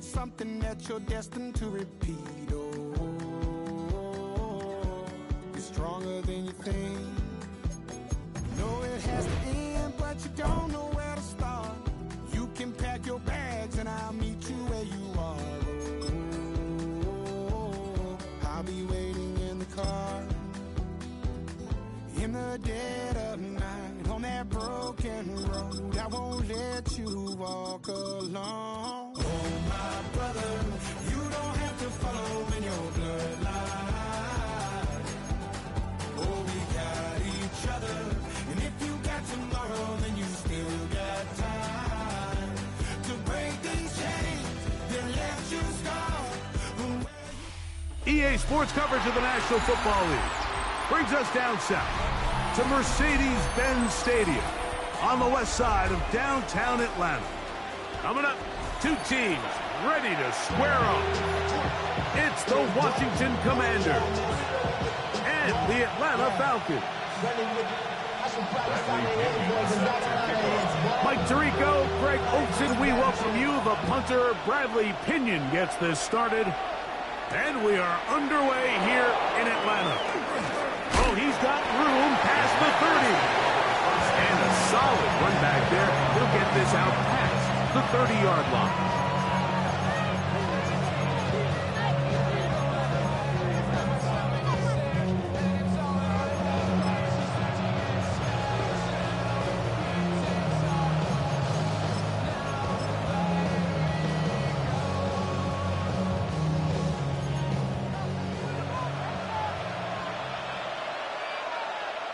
it's something that you're destined to repeat. Oh, you're stronger than you think. Know it has to end, but you don't know where to start. You can pack your bags and I'll meet you where you are. Oh, I'll be waiting in the car in the dead of night on that broken road. I won't let you walk alone. Oh, my brother, you don't have to follow in your bloodline. Oh, we got each other, and if you got tomorrow, then you still got time to break these chains that left you scarred. EA Sports coverage of the National Football League brings us down south to Mercedes-Benz Stadium on the west side of downtown Atlanta. Coming up, two teams ready to square off. It's the Washington Commanders and the Atlanta Falcons. Mike Tirico, Greg Olson, we welcome you. The punter, Bradley Pinion, gets this started. And we are underway here in Atlanta. Oh, he's got room past the 30. And a solid run back there. He'll get this out past the 30-yard line.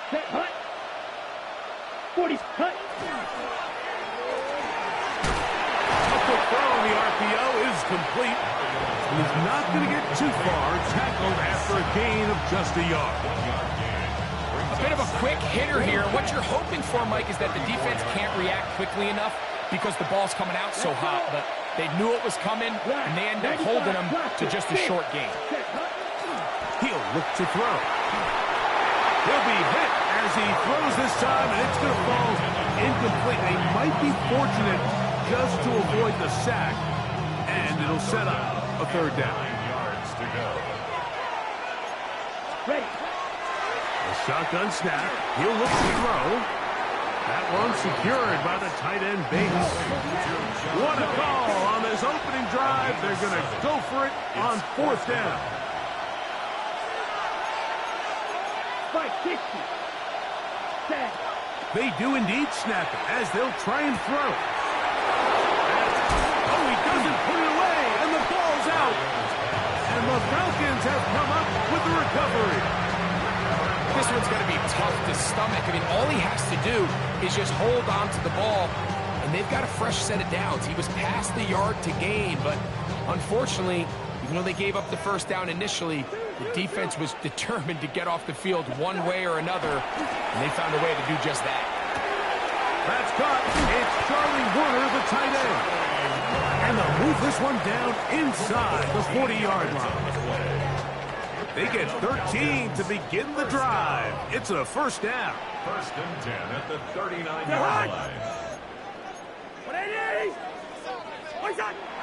Hut. 40's hut. A quick throw on the RPO is complete. He's not going to get too far. Tackled after a gain of just a yard. A bit of a quick hitter here. What you're hoping for, Mike, is that the defense can't react quickly enough because the ball's coming out so hot. But they knew it was coming, and they end up holding them to just a short gain. He'll look to throw. He'll be hit as he throws this time, and it's going to fall incomplete. They might be fortunate just to avoid the sack, and it'll set up a third down. 9 yards to go. Ready. A shotgun snap. He'll look to throw. That one secured by the tight end Bates. What a call on this opening drive. They're going to go for it on fourth down. 560. Set. They do indeed snap it as they'll try and throw. Oh, he doesn't put it away, and the ball's out. And the Falcons have come up with the recovery. This one's going to be tough to stomach. I mean, all he has to do is just hold on to the ball, and they've got a fresh set of downs. He was past the yard to gain, but unfortunately, even though they gave up the first down initially, the defense was determined to get off the field one way or another, and they found a way to do just that. That's caught. It's Charlie Warner, the tight end. And they'll move this one down inside the 40-yard line. They get 13 to begin the drive. It's a first down. First and 10 at the 39-yard line.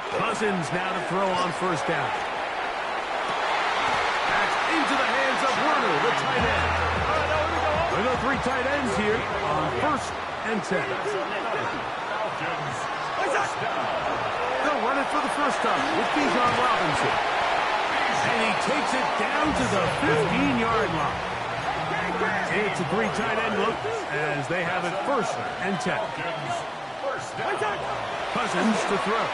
Cousins now to throw on first down. That's into the hands of Warner, the tight end. There go three tight ends here on first and 10. They'll run it for the first time with Bijan Robinson. And he takes it down to the 15-yard line. It's a three tight end look as they have it first and 10. Cousins to throw.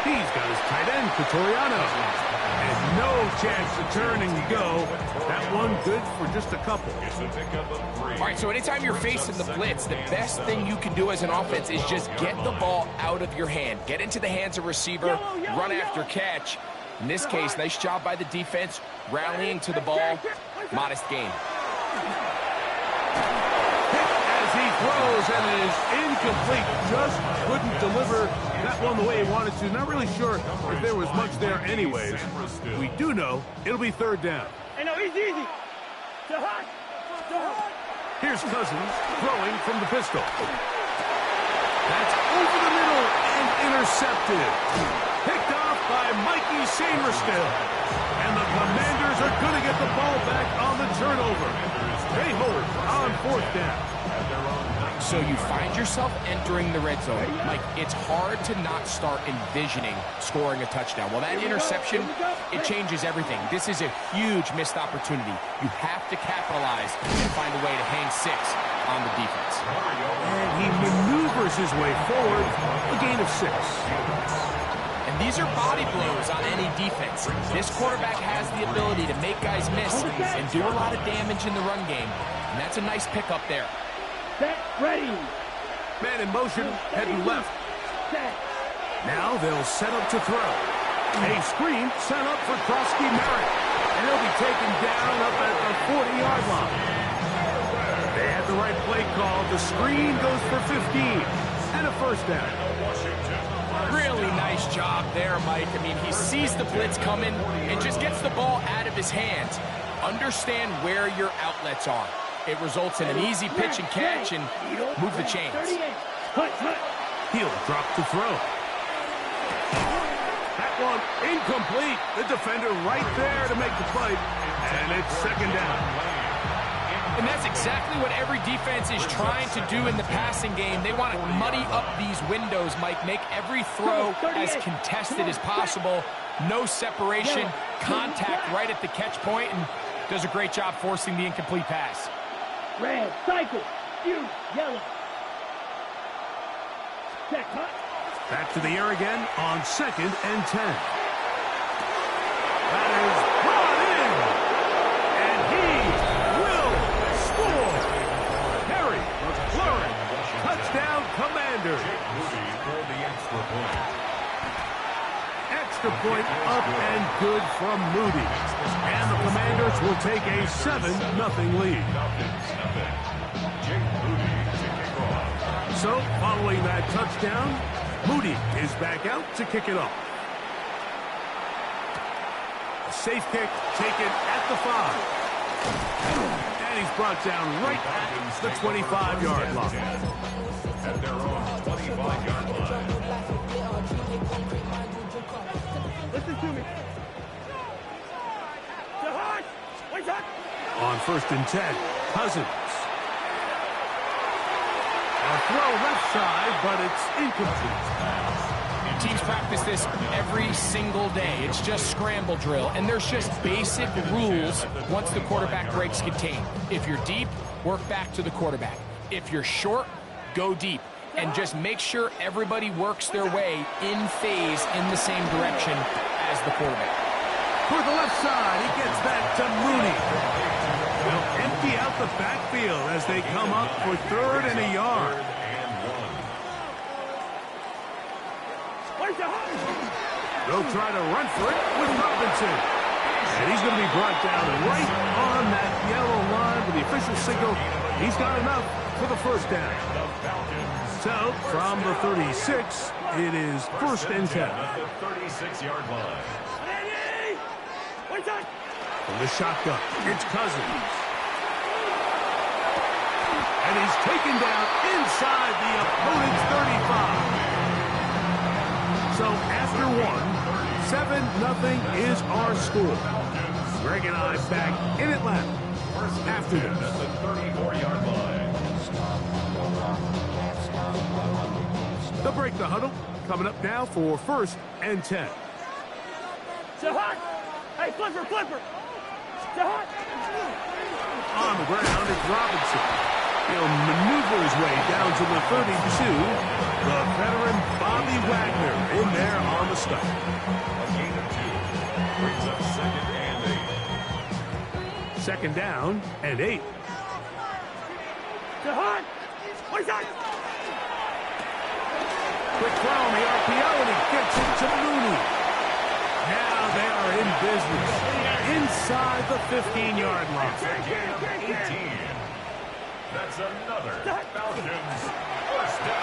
He's got his tight end, Catoriano. And no chance to turn and go. That one good for just a couple. All right, so anytime you're facing the blitz, the best thing you can do as an offense is just get the ball out of your hand. Get into the hands of receiver, run after catch. In this case, nice job by the defense, rallying to the ball. Modest gain. As he throws, and it is incomplete. Just couldn't deliver that one the way he wanted to. Not really sure if there was much there anyways. We do know it'll be third down. Hey, no, easy. Here's Cousins throwing from the pistol. That's over the middle and intercepted. Picked off by Mikey Samerstill. And the Commanders are going to get the ball back on the turnover. They hold on 4th down. So you find yourself entering the red zone. Mike, it's hard to not start envisioning scoring a touchdown. Well, that interception, it changes everything. This is a huge missed opportunity. You have to capitalize and find a way to hang 6 on the defense. And he maneuvers his way forward, a gain of 6. And these are body blows on any defense. This quarterback has the ability to make guys miss and do a lot of damage in the run game. And that's a nice pickup there. Set, ready. Man in motion, heading left. Set. Now they'll set up to throw. A screen set up for Krosky Merritt. And he'll be taken down up at the 40-yard line. They had the right play call. The screen goes for 15. And a 1st down. Really nice job there, Mike. I mean, he sees the blitz coming and just gets the ball out of his hands. Understand where your outlets are. It results in an easy pitch and catch and move the chains. He'll drop to throw. That one incomplete. The defender right there to make the play. And it's 2nd down. And that's exactly what every defense is trying to do in the passing game. They want to muddy up these windows, Mike. Make every throw as contested as possible. No separation, contact right at the catch point, and does a great job forcing the incomplete pass. Red, cycle, you, yellow. Check, hut. Back to the air again on 2nd and 10. That is brought in. And he will score. Harry McLaurin, touchdown Commanders. For the extra point. Extra point up and good from Moody. And the Commanders will take a 7-0 lead. Jake Moody to kick off. So, following that touchdown, Moody is back out to kick it off. A safe kick taken at the 5. And he's brought down right at the 25-yard line. At their own 25-yard line. Listen to me. The hut. Wait up. On 1st and 10, Cousins. A throw left side, but it's incomplete. Teams practice this every single day. It's just scramble drill, and there's just basic rules once the quarterback breaks contain. If you're deep, work back to the quarterback. If you're short, go deep. And just make sure everybody works their way in phase in the same direction as the quarterback. For the left side, he gets that to Mooney. They'll empty out the backfield as they come up for 3rd and a yard. They'll try to run for it with Robinson. And he's going to be brought down right on that yellow line with the official signal. He's got enough for the 1st down. So, from the 36, it is 1st and 10. At the 36-yard line. From the shotgun, it's Cousins. And he's taken down inside the opponent's 35. So after 7-0 is our score. Greg and I back in Atlanta after this. At the 34-yard line. They'll break the huddle. Coming up now for 1st and 10. Shahad! Hey, flipper! Shahad! On the ground, it's Robinson. He'll maneuver his way down to the 32. The veteran Bobby Wagner in there on the stop. A gain of 2. Brings up 2nd and 8. 2nd down and 8. Shahad! What's that? Quick throw on the RPO, and he gets it to Mooney. Now they are in business inside the 15-yard line. Gain of 18. That's another Falcons 1st down.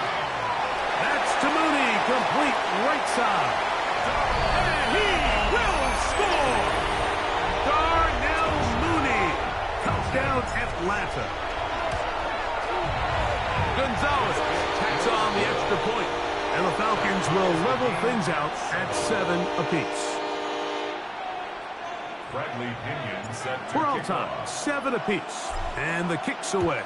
That's to Mooney, complete right side. And he will score! Darnell Mooney, touchdown Atlanta. Gonzalez tacks on the extra point. And the Falcons will level things out at 7 apiece. Bradley Pinion set to We're all kick time, off. 7 apiece. And the kick's away.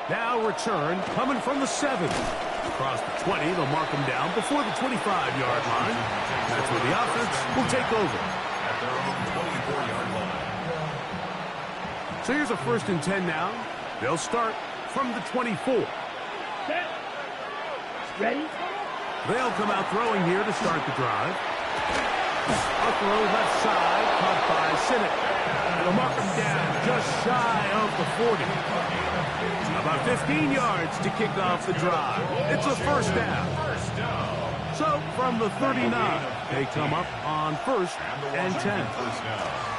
Now return coming from the 7. Across the 20, they'll mark him down before the 25-yard line. That's where the offense will take over. At their own 24-yard line. So here's a 1st and 10 now. They'll start from the 24. Set. Ready? They'll come out throwing here to start the drive. A throw left side, caught by Sinnott. It'll mark him down just shy of the 40. About 15 yards to kick off the drive. It's a 1st down. So from the 39, they come up on 1st and 10.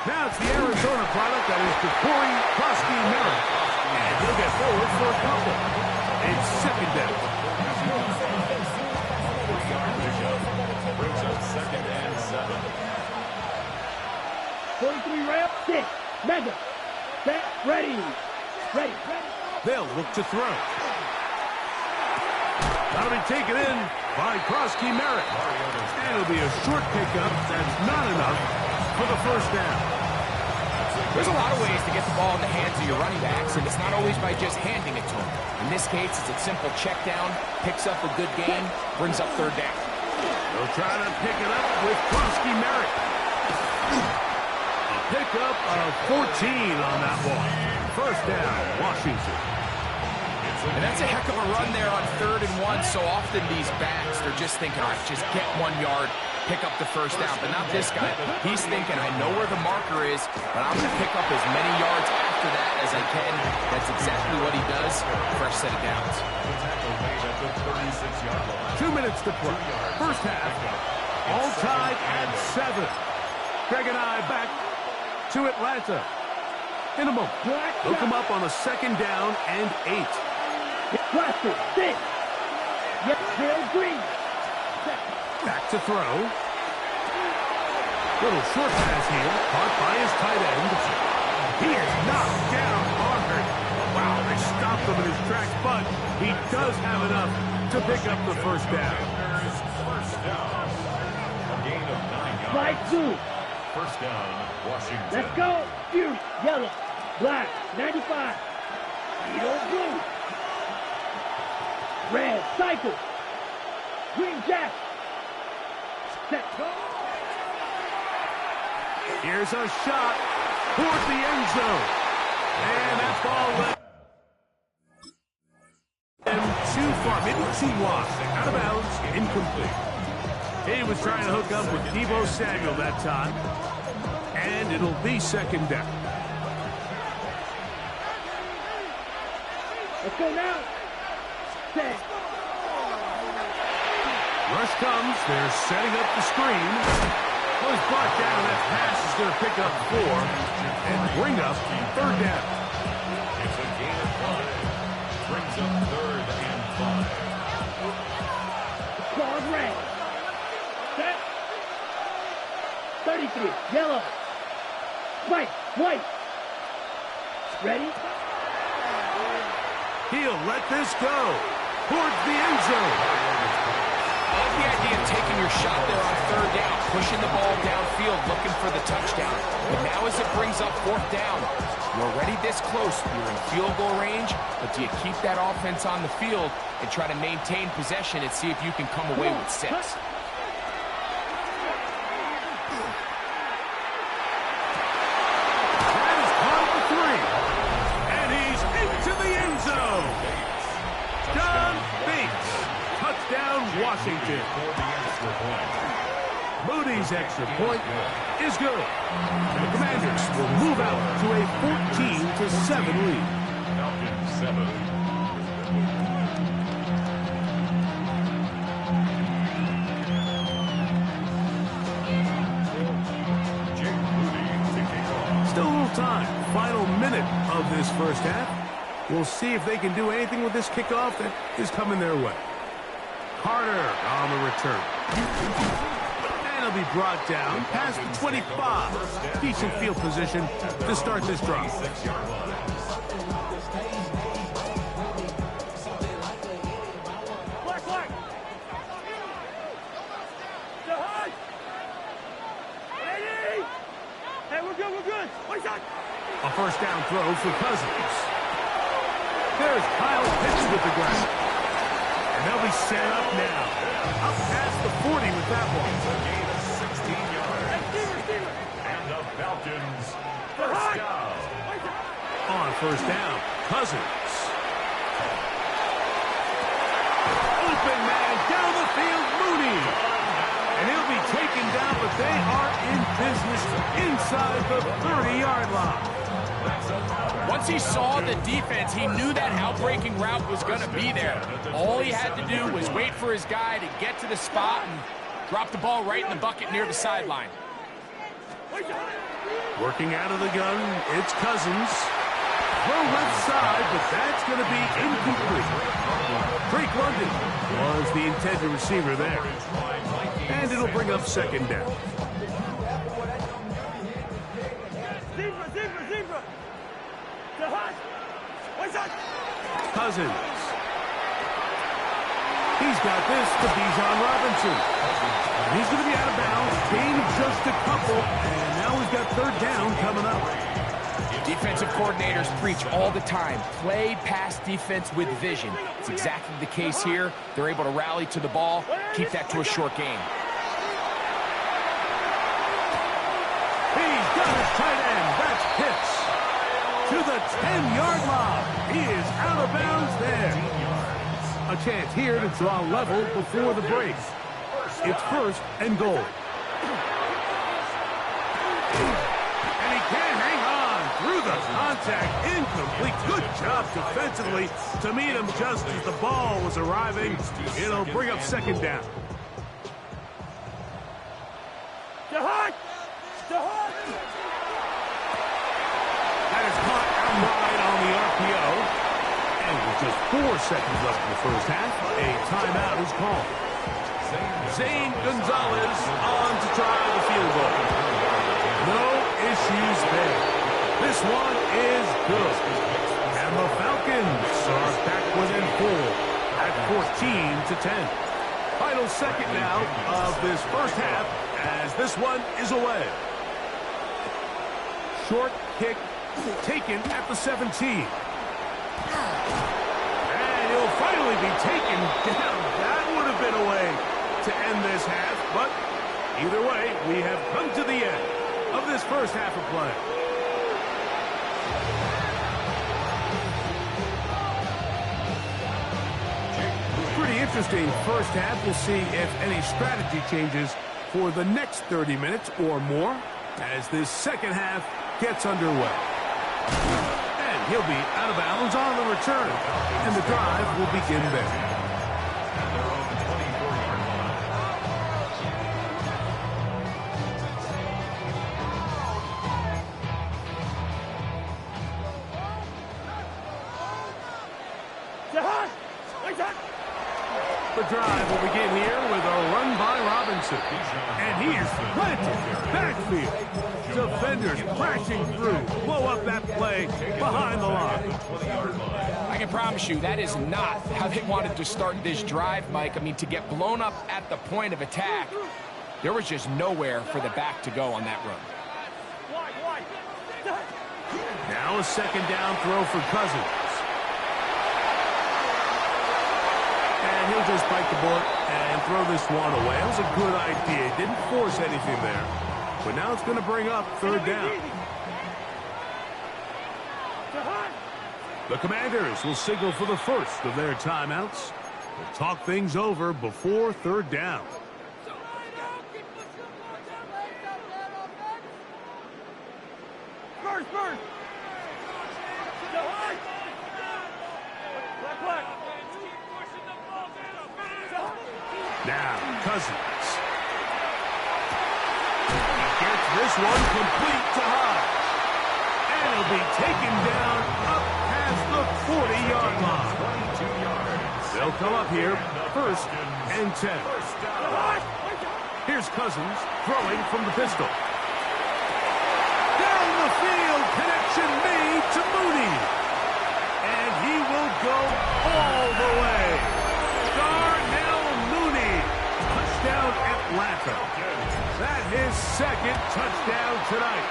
Now it's the Arizona product that is Corey Krosky-Merritt. And he'll get forward for a couple. It's 2nd down. Brings up 2nd and 7. 43 ramp. 6. Mega. Set. Ready. Ready. They'll look to throw. That'll be taken in by Krosky-Merritt. And it'll be a short pickup that's not enough for the 1st down. There's a lot of ways to get the ball in the hands of your running backs, and it's not always by just handing it to them. In this case, it's a simple check down, picks up a good gain, brings up 3rd down. They'll try to pick it up with Krosky-Merritt. A pickup of 14 on that one. 1st down, Washington. And that's a heck of a run there on 3rd and 1. So often these backs, they're just thinking, all right, just get 1 yard, pick up the 1st down. But not this guy. He's thinking, I know where the marker is, but I'm going to pick up as many yards after that as I can. That's exactly what he does. Fresh set of downs. 2 minutes to play. 1st half, all tied at 7. Greg and I back to Atlanta. In a moment, they'll come up on a 2nd down and 8. Cluster. 6. Yes, Bill Green. Back to throw. Little short pass here, caught by his tight end. He is knocked down hard. Wow, they stopped him in his tracks, but he does have enough to pick up the 1st down. First down. A gain of 9 yards. Slide 2. 1st down, Washington. Let's go. Fury. Yellow. Black. 95. Yellow. Blue. Red. Cycle. Green Jack. Set. Here's a shot toward the end zone. And that ball left him too far, maybe too wide. Out of bounds, incomplete. He was trying to hook up with Deebo Samuel that time. And it'll be 2nd down. Let's go now. Set. Rush comes. They're setting up the screen. Was brought down. That pass is going to pick up 4 and bring up 3rd down. It's a gain of 5. Brings up 3rd and 5. Claws red. Set. 33. Yellow. White. White. Ready? He'll let this go towards the end zone. I like the idea of taking your shot there on 3rd down, pushing the ball downfield, looking for the touchdown. But now as it brings up 4th down, you're already this close. You're in field goal range, but do you keep that offense on the field and try to maintain possession and see if you can come away with 6? That is caught for 3. And he's into the end zone. John Bates. Touchdown, Washington. For the extra point. Moody's extra point is good. And the Commanders will move out to a 14-7 lead. Falcons 7. Jake Moody to kick off. Still a little time. Final minute of this 1st half. We'll see if they can do anything with this kickoff that is coming their way. Carter on the return. And he'll be brought down past the 25. Decent field position to start this drive. 6-yard line. touchdown throw for Cousins. There's Kyle Pitts with the ground. And they'll be set up now. Up past the 40 with that one. A gain of 16 yards. And the Falcons first down. On first down, Cousins. Open man down the field, Mooney. And he'll be taken down, but they are in business inside the 30-yard line. Once he saw the defense, he knew that outbreaking route was going to be there. All he had to do was wait for his guy to get to the spot and drop the ball right in the bucket near the sideline. Working out of the gun, it's Cousins. Throw left side, but that's going to be incomplete. Drake London was the intended receiver there. And it'll bring up second down. Cousins. He's got this to Bijan Robinson. And he's going to be out of bounds. Gain of just a couple. And now he's got third down coming up. Defensive coordinators preach all the time. Play pass defense with vision. It's exactly the case here. They're able to rally to the ball, keep that to a short game. He's got his tight end. That's Pitts. To the 10-yard line. He is out of bounds there. A chance here to draw level before the break. It's first and goal. And he can't hang on through the contact. Incomplete. Good job defensively to meet him just as the ball was arriving. It'll bring up second down. That is caught outright on the RPO. And with just 4 seconds left in the first half, a timeout is called. Zane Gonzalez on to try the field goal. No issues there. This one is good. And the Falcons are back within 4 at 14-10. Final second now of this first half as this one is away. Short kick taken at the 17. And he'll finally be taken down. That would have been a way to end this half, but either way, we have come to the end of this first half of play. Pretty interesting first half. We'll see if any strategy changes for the next 30 minutes or more as this second half gets underway. And he'll be out of bounds on the return, and the drive will begin there. The drive will begin here with a run by Robinson. And he is planted backfield. Defenders crashing through. Blow up that play behind the line. I can promise you that is not how they wanted to start this drive, Mike. I mean, to get blown up at the point of attack, there was just nowhere for the back to go on that run. Now a second down throw for Cousins. And he'll just bite the bullet and throw this one away. It was a good idea. He didn't force anything there. But now it's going to bring up third down. The Commanders will signal for the first of their timeouts. We'll talk things over before third down. Now, Cousins. He gets this one complete to Hyde. And he'll be taken down up past the 40-yard line. 22 yards. They'll come up here, first and 10. Here's Cousins throwing from the pistol. Down the field, connection made to Mooney. And he will go all the way. Darnell Mooney, touchdown Atlanta. That his second touchdown tonight.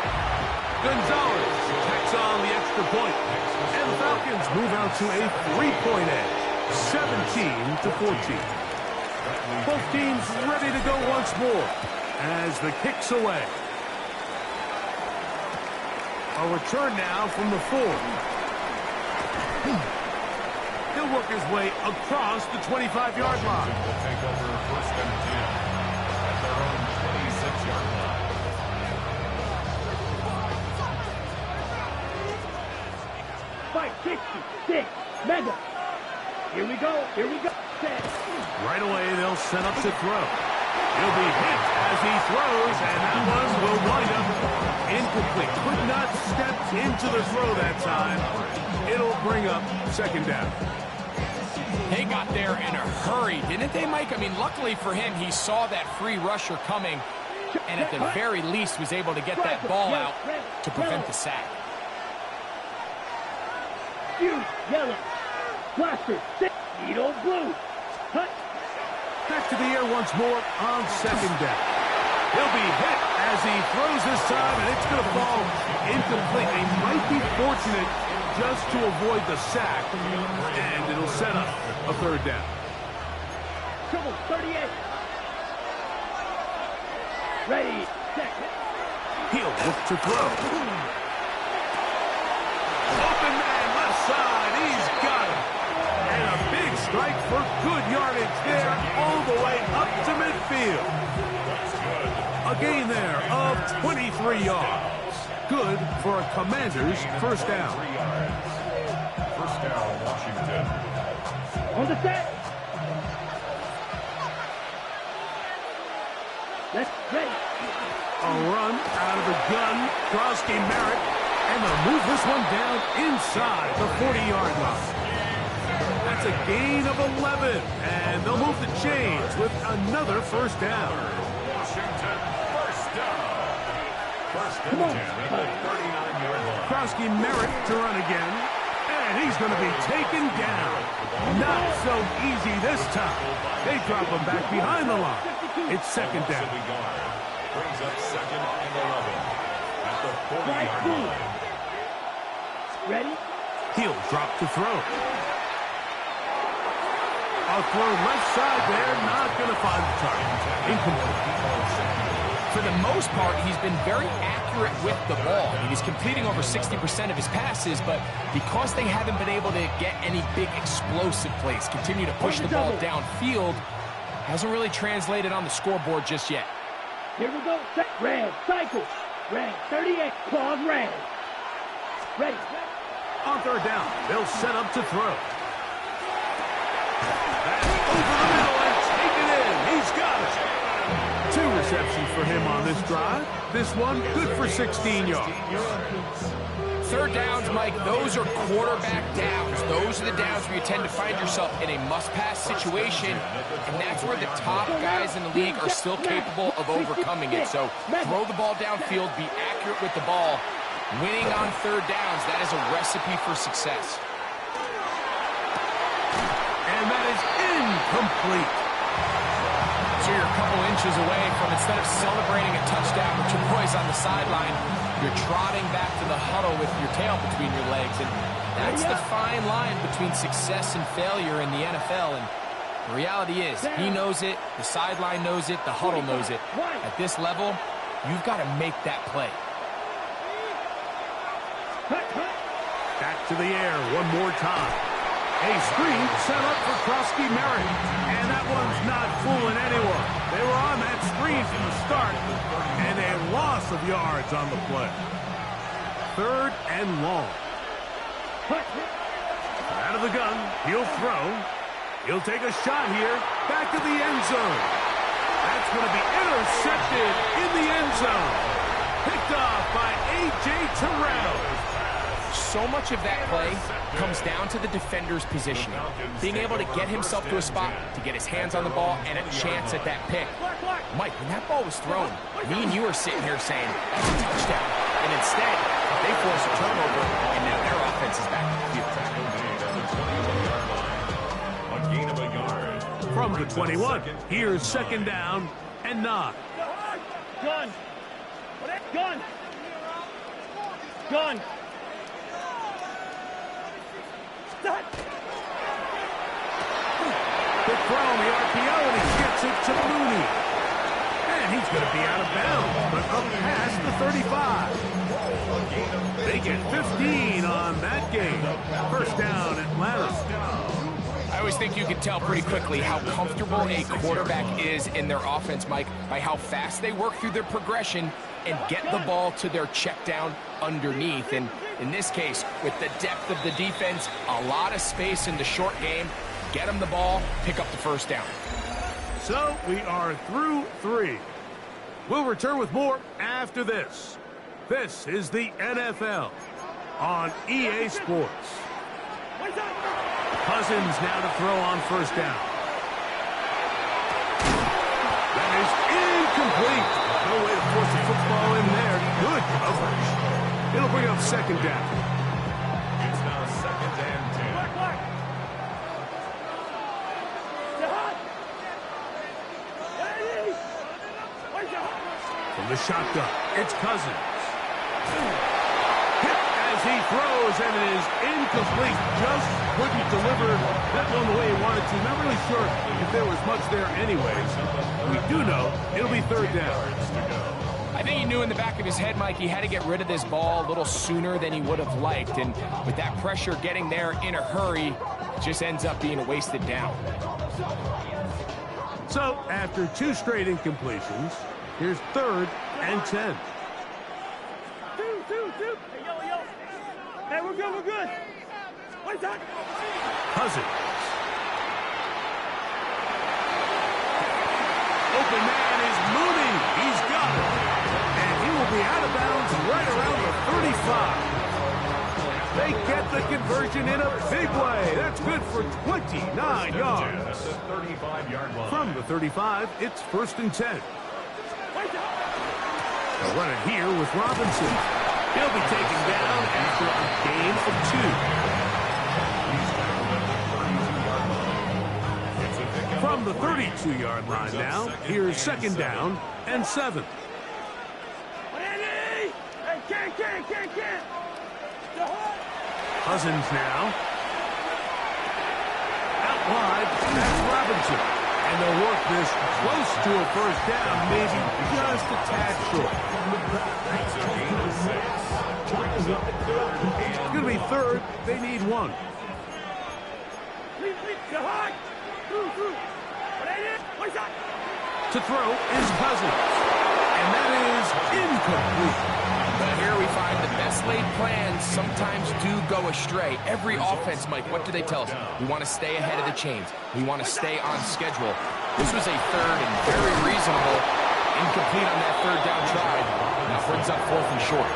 Gonzalez tacks on the extra point. And the Falcons move out to a 3-point edge, 17-14. Both teams ready to go once more as the kick's away. A return now from the 4. He'll work his way across the 25-yard line. Will take over first and 10 at their own 26-yard line. Fight 66. Mega. Here we go. Here we go. Set. Right away, they'll set up to throw. He'll be hit as he throws, and that one will wind up incomplete. Could not step into the throw that time. It'll bring up second down. They got there in a hurry, didn't they, Mike? I mean, luckily for him, he saw that free rusher coming, and at the very least was able to get that ball out to prevent the sack. Huge yellow. Blaster. Needle blue. Cut. Back to the air once more on second down. He'll be hit as he throws this time, and it's going to fall incomplete. They might be fortunate just to avoid the sack, and it'll set up a third down. Trouble 38. Ready. Set. He'll look to throw. Open man, left side. He's got it. And a big strike for good yardage there all the way up to midfield. A gain there of 23 yards. Good for a Commanders first down. 3 yards. First down, Washington. On the set. Let's ready. A run out of the gun. Krosky Merritt. And they'll move this one down inside the 40-yard line. That's a gain of 11. And they'll move the chains with another first down. Washington, first down. First and 10 at the 39-yard line. Krosky Merritt to run again. And he's going to be taken down. Not so easy this time. They drop him back behind the line. It's second down. Brings up second and 11 at the 40-yard line. Ready. He'll drop to throw. A throw left side there, not going to find the target. Incomplete. For the most part, he's been very accurate with the ball. I mean, he's completing over 60% of his passes, but because they haven't been able to get any big explosive plays, continue to push the ball downfield, hasn't really translated on the scoreboard just yet. Here we go. Set. Red. Cycle. Red. 38. Claws red. Ready. On third down, they'll set up to throw. That's over the middle and taken in. He's got it. 2 receptions for him on this drive. This one good for 16 yards. Third downs, Mike, those are quarterback downs. Those are the downs where you tend to find yourself in a must-pass situation, and that's where the top guys in the league are still capable of overcoming it. So throw the ball downfield, be accurate with the ball. Winning on third downs, that is a recipe for success. And that is incomplete. So you're a couple inches away from, instead of celebrating a touchdown with your boys on the sideline, you're trotting back to the huddle with your tail between your legs. And that's the fine line between success and failure in the NFL. And the reality is, he knows it, the sideline knows it, the huddle knows it. At this level, you've got to make that play. Back to the air one more time. A screen set up for Krosky Merritt. And that one's not fooling anyone. They were on that screen from the start, and a loss of yards on the play. Third and long. Out of the gun, he'll throw. He'll take a shot here. Back to the end zone. That's going to be intercepted in the end zone. Picked off by A.J. Terrell. So much of that play comes down to the defender's positioning. Being able to get himself to a spot, to get his hands on the ball, and a chance at that pick. Mike, when that ball was thrown, me and you are sitting here saying, that's a touchdown. And instead, they force a turnover, and now their offense is back in the field. A gain of a yard. From the 21, here's second down and 9. Gun. Gun. Gun. Good throw on the RPO, and he gets it to Mooney. And he's going to be out of bounds, but up past the 35. They get 15 on that game. First down, Atlanta. I always think you can tell pretty quickly how comfortable a quarterback is in their offense, Mike, by how fast they work through their progression and get the ball to their check down underneath. And in this case, with the depth of the defense, a lot of space in the short game, get them the ball, pick up the first down. So we are through 3. We'll return with more after this. This is the NFL on EA Sports. Cousins now to throw on first down. That is incomplete. No way to force the football in there. Good coverage. It'll bring up second down. It's now second and 10. From the shotgun, it's Cousins. Hit as he throws, and it is incomplete. Just couldn't deliver that one the way he wanted to. Not really sure if there was much there anyways. We do know it'll be third down. I think he knew in the back of his head, Mike, he had to get rid of this ball a little sooner than he would have liked. And with that pressure getting there in a hurry, it just ends up being a wasted down. So, after 2 straight incompletions, here's third and 10. Two. Hey, we're good. What's that? Cousins. Open man is Mooney. He's got it. And he will be out of bounds right around the 35. They get the conversion in a big way. That's good for 29 yards. The 35-yard line. From the 35, it's first and 10. They'll run it here with Robinson. He'll be taken down after a gain of 2. From the 32-yard line now, here's second down and 7. Cousins now. Out wide, that's Robinson. And they'll work this close to a first down, maybe just a tad short. It's going to be third. They need 1. To throw is Cousins. And that is incomplete. But here we find the best laid plans sometimes do go astray. Every offense, Mike, what do they tell us? We want to stay ahead of the chains. We want to stay on schedule. This was a third and very reasonable. Incomplete on that third down try. Now brings up fourth and short.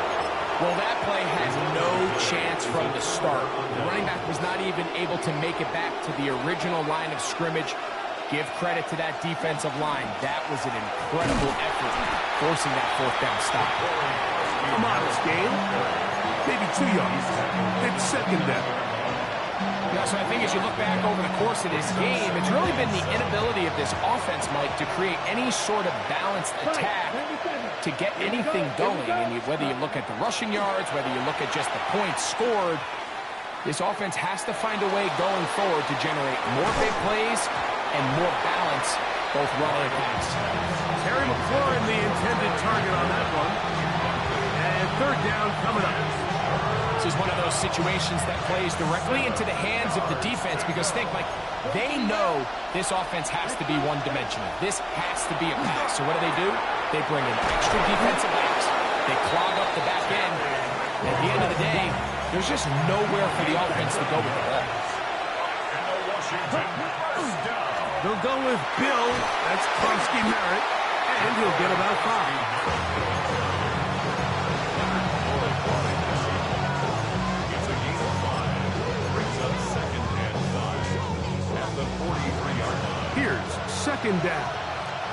Well, that play has no chance from the start. The running back was not even able to make it back to the original line of scrimmage. Give credit to that defensive line. That was an incredible effort, forcing that fourth down stop. A modest gain, maybe 2 yards. It's second down. So I think as you look back over the course of this game, it's really been the inability of this offense, Mike, to create any sort of balanced attack to get anything going. And whether you look at the rushing yards, whether you look at just the points scored, this offense has to find a way going forward to generate more big plays and more balance, both run and pass. Terry McLaurin, the intended target on that one. And third down coming up. This is one of those situations that plays directly into the hands of the defense because think, like, they know this offense has to be one-dimensional. This has to be a pass. So what do? They bring in extra defensive backs. They clog up the back end. And at the end of the day, there's just nowhere for the offense to go with the ball. They'll go with Bill. That's Kronsky Merritt. And he'll get about 5. Here's second down.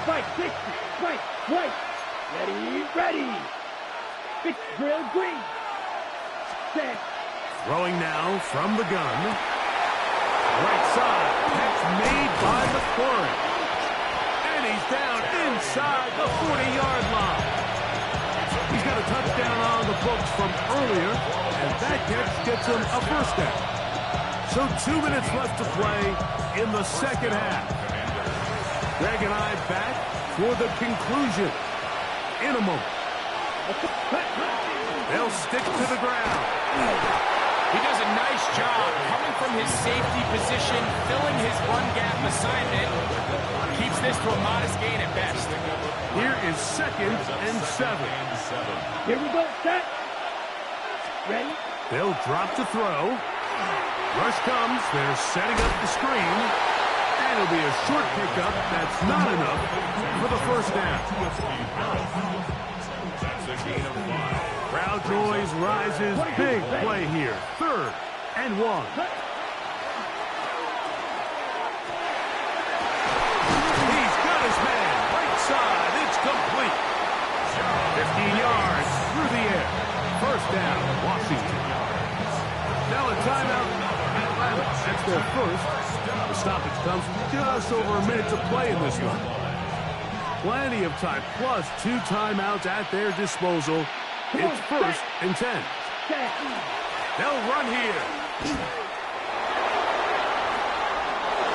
Spike, 60, Spike, right. Ready. Fitzgerald Green. Set. Throwing now from the gun. Right side. Catch made by McLaurin. And he's down inside the 40-yard line. He's got a touchdown on the books from earlier, and that catch gets him a first down. So 2 minutes left to play in the second half. Greg and I back for the conclusion in a moment. They'll stick to the ground. He does a nice job coming from his safety position, filling his run gap assignment. Keeps this to a modest gain at best. Here is 2nd and 7. Here we go, set. Ready? They'll drop to throw. Rush comes. They're setting up the screen. And it'll be a short pickup. That's not enough for the first down. That's a gain of 5. Crowd noise rises. Big play here. 3rd and 1. He's got his man. Right side. It's complete. 15 yards through the air. First down, Washington. Now a timeout. Atlanta. That's their first. The stoppage comes with just over a minute to play in this one. Plenty of time, plus 2 timeouts at their disposal. It's 1st and 10. They'll run here.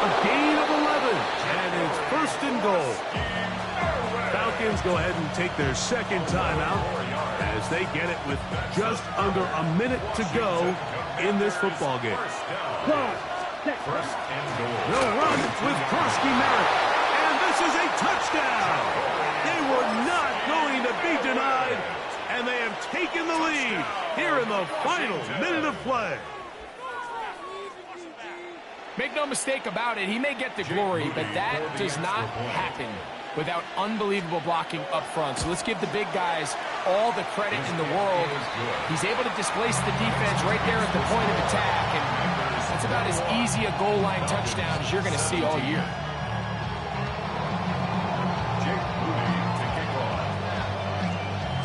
A gain of 11, and it's 1st and goal. Falcons go ahead and take their second timeout as they get it with just under a minute to go in this football game. First and goal. They'll run with Krosky Merritt, and this is a touchdown. They were not going to be denied, and they have taken the lead here in the final minute of play. Make no mistake about it, he may get the glory, but that does not happen without unbelievable blocking up front. So let's give the big guys all the credit in the world. He's able to displace the defense right there at the point of attack, and that's about as easy a goal line touchdown as you're going to see all year.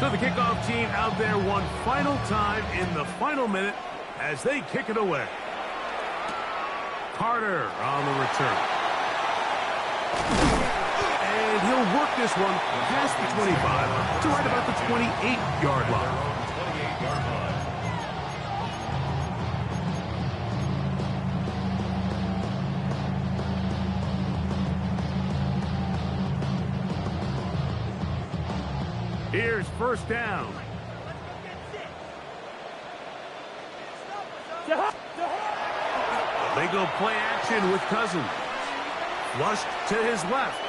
So the kickoff team out there one final time in the final minute as they kick it away. Carter on the return. And he'll work this one past the 25 to right about the 28-yard line. Here's first down. They go play action with Cousins. Flushed to his left.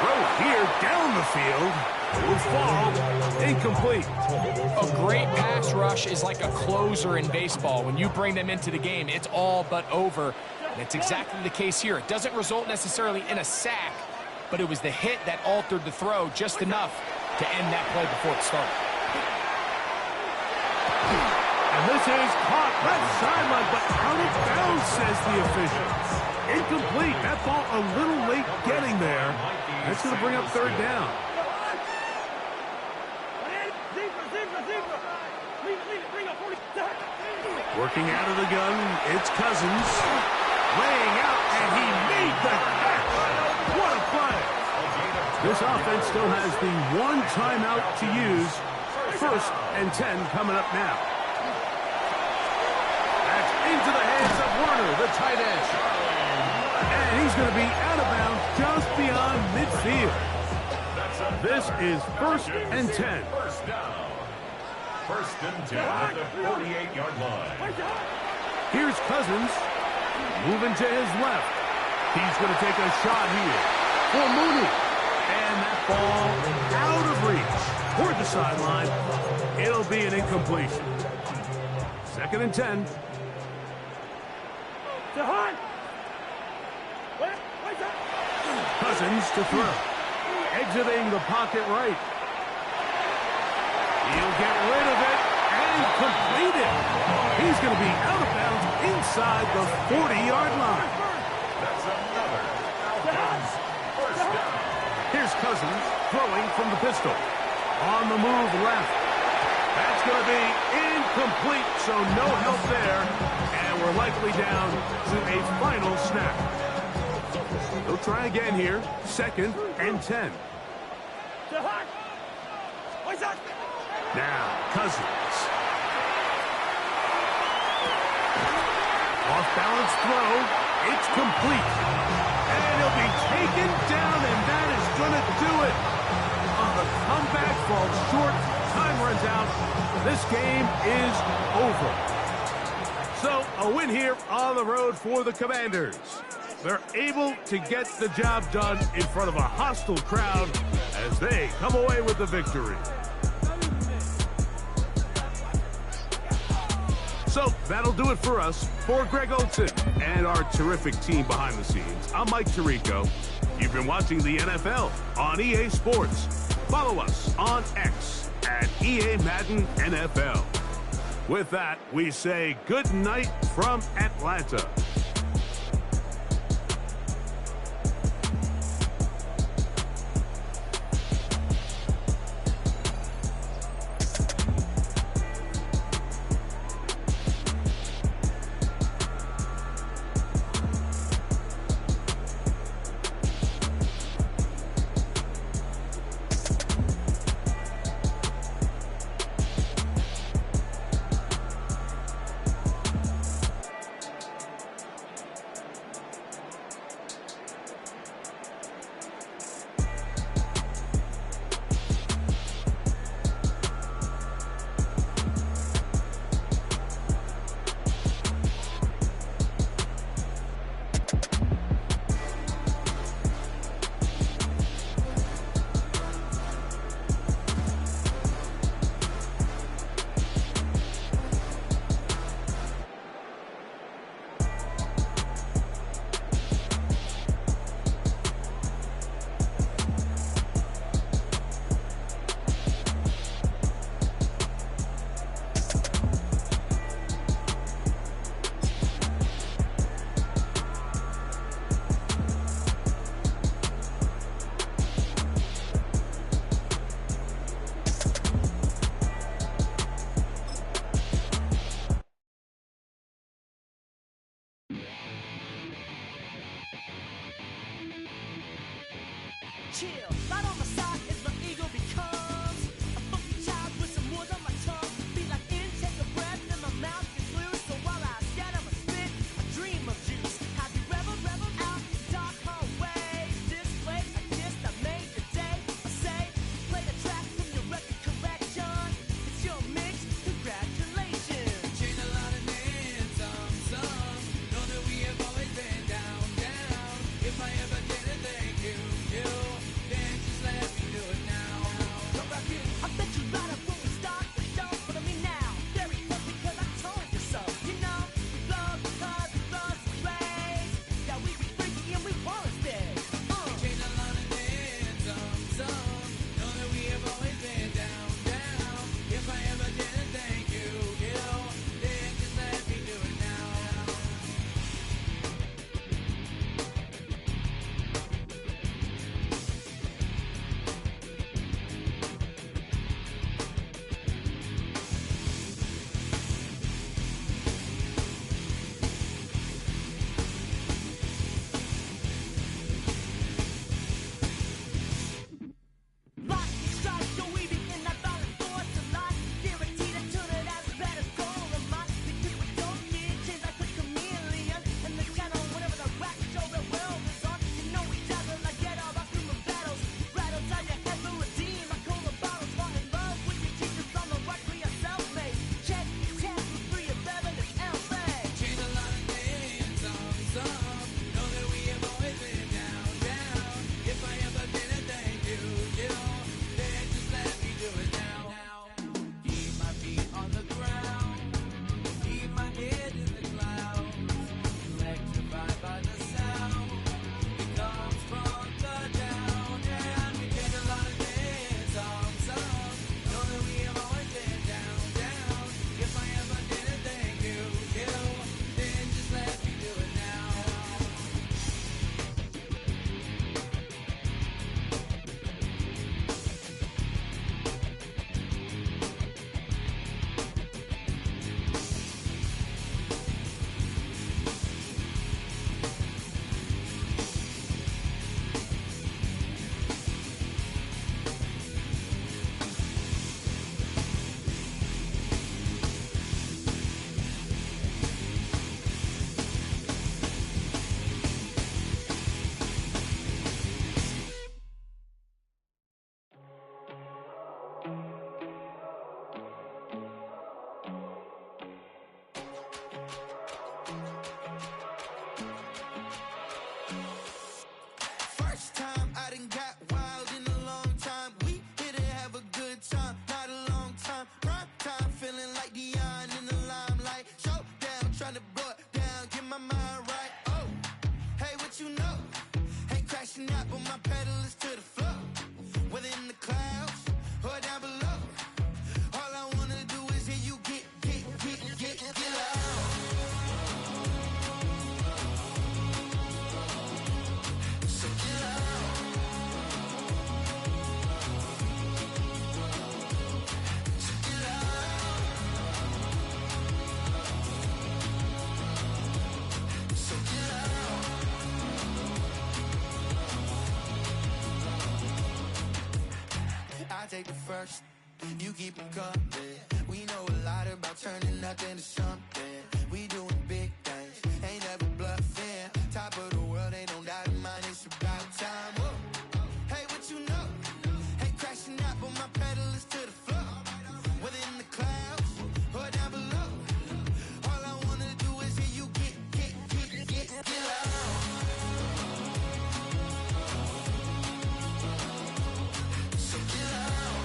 Throw here down the field. Will fall. Incomplete. A great pass rush is like a closer in baseball. When you bring them into the game, it's all but over. And it's exactly the case here. It doesn't result necessarily in a sack, but it was the hit that altered the throw just enough to end that play before it started. And this is caught left sideline, but out of bounds, says the official. Incomplete. That ball a little late getting there. That's going to bring up third down. Working out of the gun, it's Cousins. Laying out, and he made the catch. What a play. This offense still has the one timeout to use. 1st and 10 coming up now. That's into the hands of Warner, the tight end. And he's going to be out of bounds just beyond midfield. This is 1st and 10. First down. 1st and 10 at the 48-yard line. Here's Cousins. Moving to his left. He's going to take a shot here for Mooney. And that ball out of reach toward the sideline. It'll be an incompletion. 2nd and 10. Cousins to throw. Exiting the pocket right. He'll get rid of it and complete it. He's going to be out of bounds inside the 40-yard line. That's another Falcons first down. Here's Cousins throwing from the pistol. On the move left. That's going to be incomplete, so no help there. And we're likely down to a final snap. They'll try again here. 2nd and 10. Now, Cousins. Balanced throw. It's complete. And he'll be taken down, and that is going to do it. On the comeback, falls short. Time runs out. This game is over. So, a win here on the road for the Commanders. They're able to get the job done in front of a hostile crowd as they come away with the victory. So, that'll do it for us. For Greg Olson and our terrific team behind the scenes, I'm Mike Tirico. You've been watching the NFL on EA Sports. Follow us on X at EA Madden NFL. With that, we say good night from Atlanta. Chill, right on my side is my ego becomes a funky child with some words on my tongue. Be like in, take a breath, and my mouth gets loose. So while I scatter my spit, I dream of juice. Have you rebel out in dark hallways? This place I kissed, I made the day. I say, play the track from your record collection. It's your mix, congratulations. Change a lot of names, some know that we have always been down. If I ever didn't thank you, then just let take the first. You keep them coming. We know a lot about turning nothing to something. We doing big things, ain't never bluffing. Top of the world, ain't no doubt in mine. It's about time. Whoa. Hey, what you know? Hey, crashing out, but my pedal is to the floor. Whether in the clouds or down below, all I wanna do is hear you get loud. So get loud.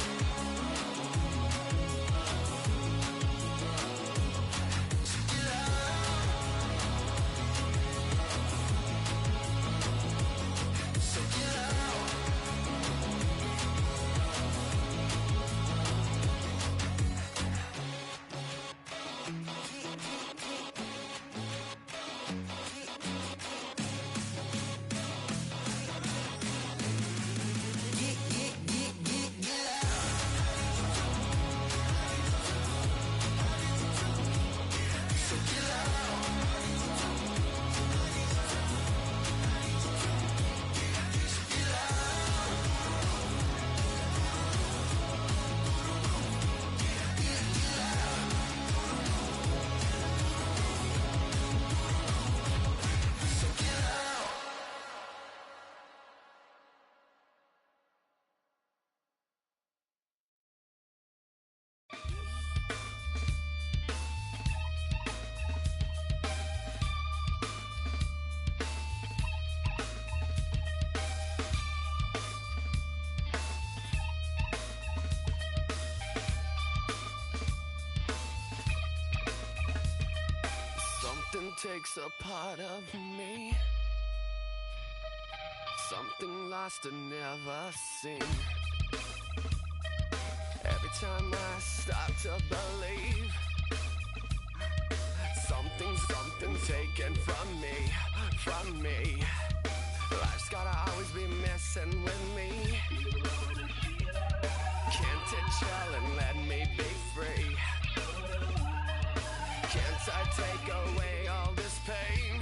So get loud. So get loud. Something takes a part of me, something lost and never seen. Every time I start to believe, something's taken from me. Life's gotta always be messing with me. Can't it chill and let me be free? Can't I take away all this pain?